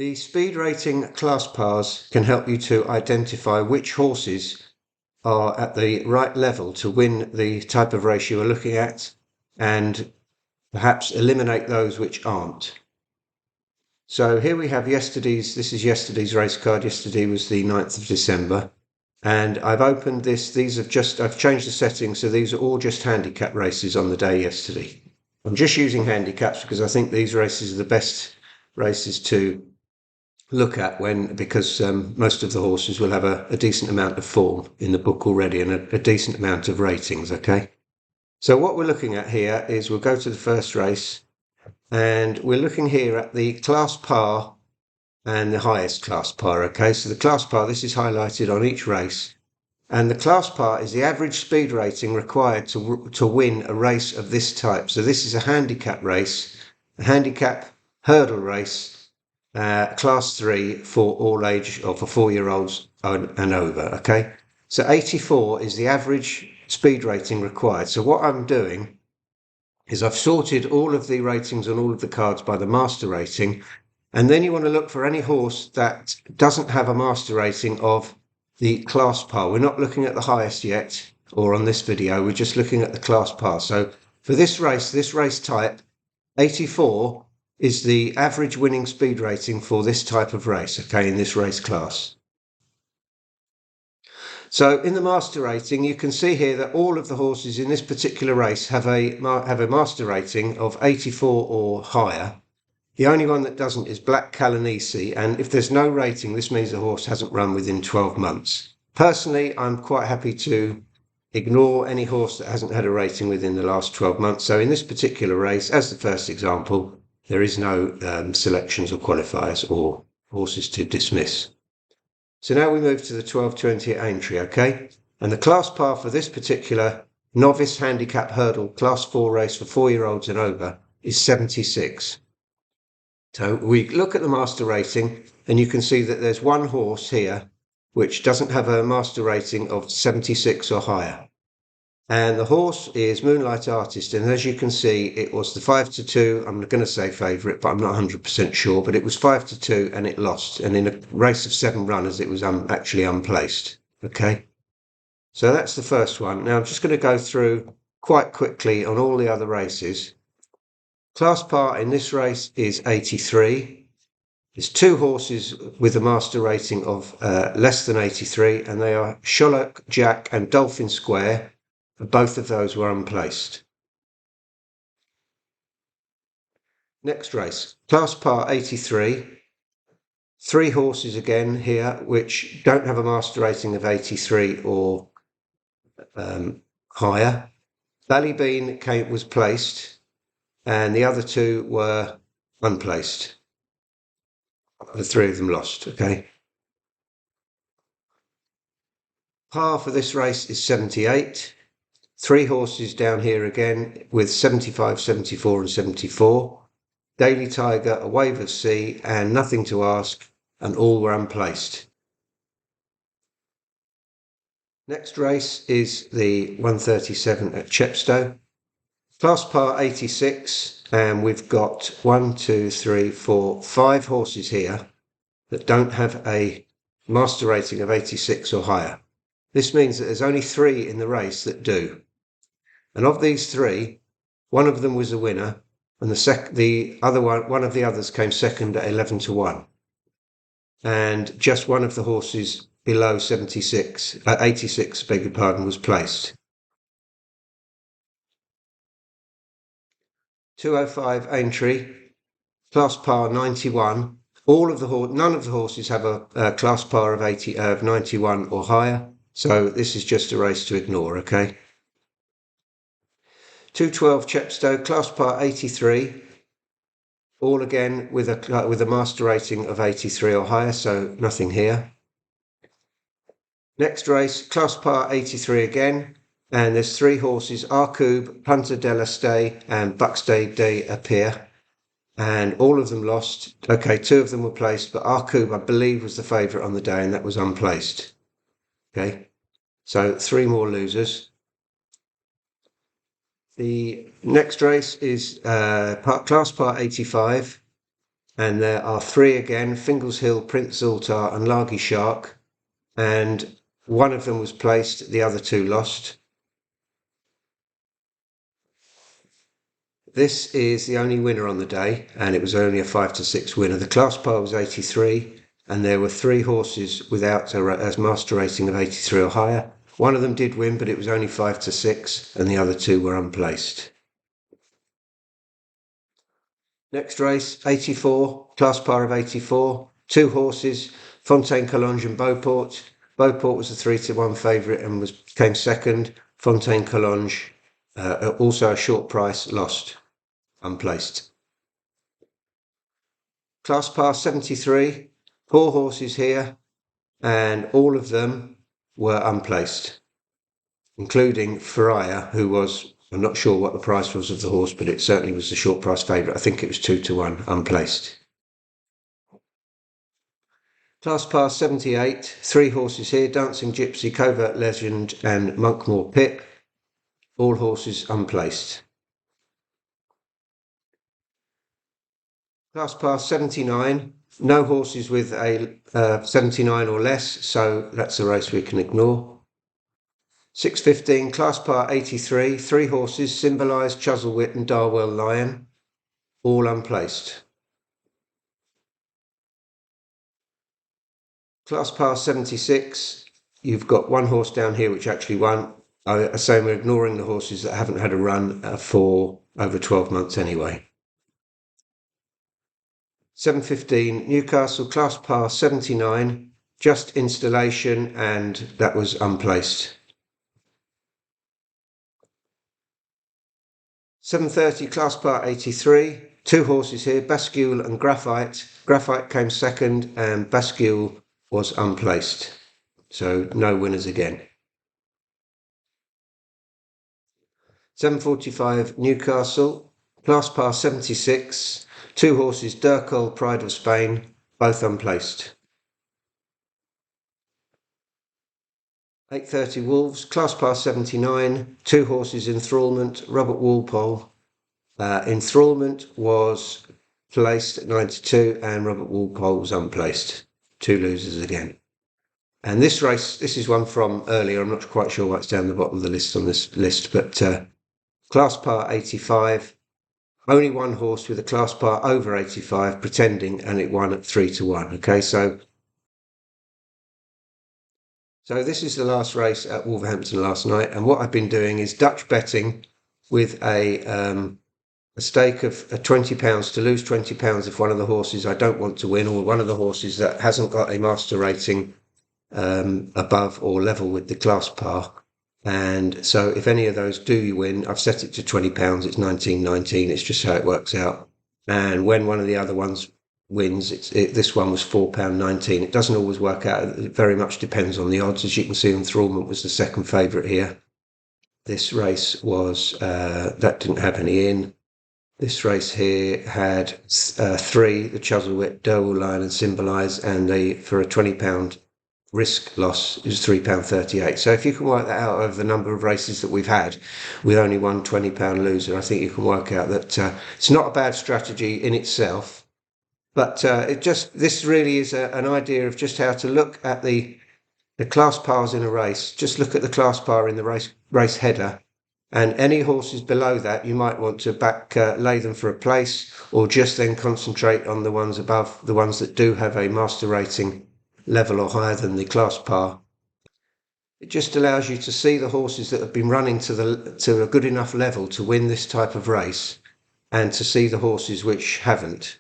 The speed rating class pars can help you to identify which horses are at the right level to win the type of race you are looking at and perhaps eliminate those which aren't. So here we have this is yesterday's race card. Yesterday was the 9th of December. And I've opened this. I've changed the settings, so these are all just handicap races on the day yesterday. I'm just using handicaps because I think these races are the best races to look at because most of the horses will have a decent amount of form in the book already and a decent amount of ratings. Okay, so what we're looking at here is we'll go to the first race and we're looking here at the class par and the highest class par. Okay, so the class par, this is highlighted on each race, and the class par is the average speed rating required to win a race of this type. So this is a handicap race, a handicap hurdle race, class 3 for all age, or for 4-year-olds and over. Okay, so 84 is the average speed rating required. So what I'm doing is I've sorted all of the ratings on all of the cards by the master rating, and then you want to look for any horse that doesn't have a master rating of the class par. We're not looking at the highest yet, or on this video, we're just looking at the class par. So for this race type, 84 is the average winning speed rating for this type of race, okay, in this race class. So in the master rating, you can see here that all of the horses in this particular race have a master rating of 84 or higher. The only one that doesn't is Black Calanese, and if there's no rating, this means the horse hasn't run within 12 months. Personally, I'm quite happy to ignore any horse that hasn't had a rating within the last 12 months. So in this particular race, as the first example, there is no selections or qualifiers or horses to dismiss. So now we move to the 12:20 at Aintree, okay? And the class par for this particular novice handicap hurdle class 4 race for 4-year-olds and over is 76. So we look at the master rating and you can see that there's one horse here which doesn't have a master rating of 76 or higher. And the horse is Moonlight Artist, and as you can see, it was the 5-2. I'm going to say favourite, but I'm not 100% sure. But it was 5-2, and it lost. And in a race of 7 runners, it was actually unplaced. Okay, so that's the first one. Now I'm just going to go through quite quickly on all the other races. Class par in this race is 83. There's 2 horses with a master rating of less than 83, and they are Shollock Jack and Dolphin Square. Both of those were unplaced. Next race, class par 83. 3 horses again here which don't have a master rating of 83 or higher. Ballybean was placed, and the other 2 were unplaced. The 3 of them lost. Okay. Par for this race is 78. 3 horses down here again with 75, 74 and 74. Daily Tiger, A Wave of Sea and Nothing to Ask, and all were unplaced. Next race is the 137 at Chepstow. Class par 86, and we've got 1, 2, 3, 4, 5 horses here that don't have a master rating of 86 or higher. This means that there's only 3 in the race that do. And of these 3, one of them was a winner, and one of the others came second at 11-1. And just one of the horses below 86, beg your pardon, was placed. 205 Aintree, class par 91. None of the horses have a class par of 91 or higher, so this is just a race to ignore. Okay. 212 Chepstow, class par 83, all again with a master rating of 83 or higher, so nothing here. Next race, class par 83 again, and there's 3 horses, Arcube, Punta della Stay and Buxday de Appear, and all of them lost. Okay, 2 of them were placed, but Arcube, I believe, was the favourite on the day, and that was unplaced. Okay, so 3 more losers. The next race is class par 85, and there are three again: Fingles Hill, Prince Zoltar and Lagi Shark, and one of them was placed, the other two lost. This is the only winner on the day, and it was only a 5-6 winner. The class par was 83, and there were three horses without a master rating of 83 or higher. One of them did win, but it was only 5-6, and the other two were unplaced. Next race, 84, class par of 84. Two horses, Fontaine Collonges and Beauport. Beauport was the 3-1 favourite and came second. Fontaine Collonges, also a short price, lost, unplaced. Class par 73, four horses here, and all of them were unplaced, including Faria, who was, I'm not sure what the price was of the horse, but it certainly was the short price favourite. I think it was 2-1, unplaced. Class par 78, three horses here: Dancing Gypsy, Covert Legend and Monkmore Pip. All horses unplaced. Class par 79, no horses with a 79 or less, so that's a race we can ignore. 6:15, class par 83, three horses: Symbolise, Chuzzlewit and Darwell Lion, all unplaced. Class par 76, you've got one horse down here which actually won. I say we're ignoring the horses that haven't had a run for over 12 months anyway. 7:15, Newcastle, class par 79, just installation, and that was unplaced. 7:30, class par 83, two horses here: Bascule and Graphite. Graphite came second and Bascule was unplaced, so no winners again. 7:45, Newcastle, class par 76, two horses: Durkol, Pride of Spain, both unplaced. 8:30, Wolves, class par 79, two horses: Enthrallment, Robert Walpole. Enthrallment was placed at 92 and Robert Walpole was unplaced. Two losers again. And this race, this is one from earlier. I'm not quite sure why it's down the bottom of the list on this list, but class par 85, only one horse with a class par over 85 pretending, and it won at 3-1. Okay, so this is the last race at Wolverhampton last night, and what I've been doing is Dutch betting with a stake of £20 to lose £20 if one of the horses I don't want to win, or one of the horses that hasn't got a master rating above or level with the class par. And so if any of those do win, I've set it to £20. It's 19.19. It's just how it works out. And when one of the other ones wins, this one was £4.19. It doesn't always work out. It very much depends on the odds. As you can see, Enthrallment was the second favourite here. This race was that didn't have any in. This race here had three: the Chuzzlewit, Durwell Lion and Symbolise, and for a £20 risk loss is £3.38. So if you can work that out over the number of races that we've had with only one £20 loser, I think you can work out that it's not a bad strategy in itself, but this really is an idea of just how to look at the class pars in a race. Just look at the class par in the race header, and any horses below that you might want to lay them for a place, or just then concentrate on the ones above, the ones that do have a master rating level or higher than the class par. It just allows you to see the horses that have been running to a good enough level to win this type of race, and to see the horses which haven't.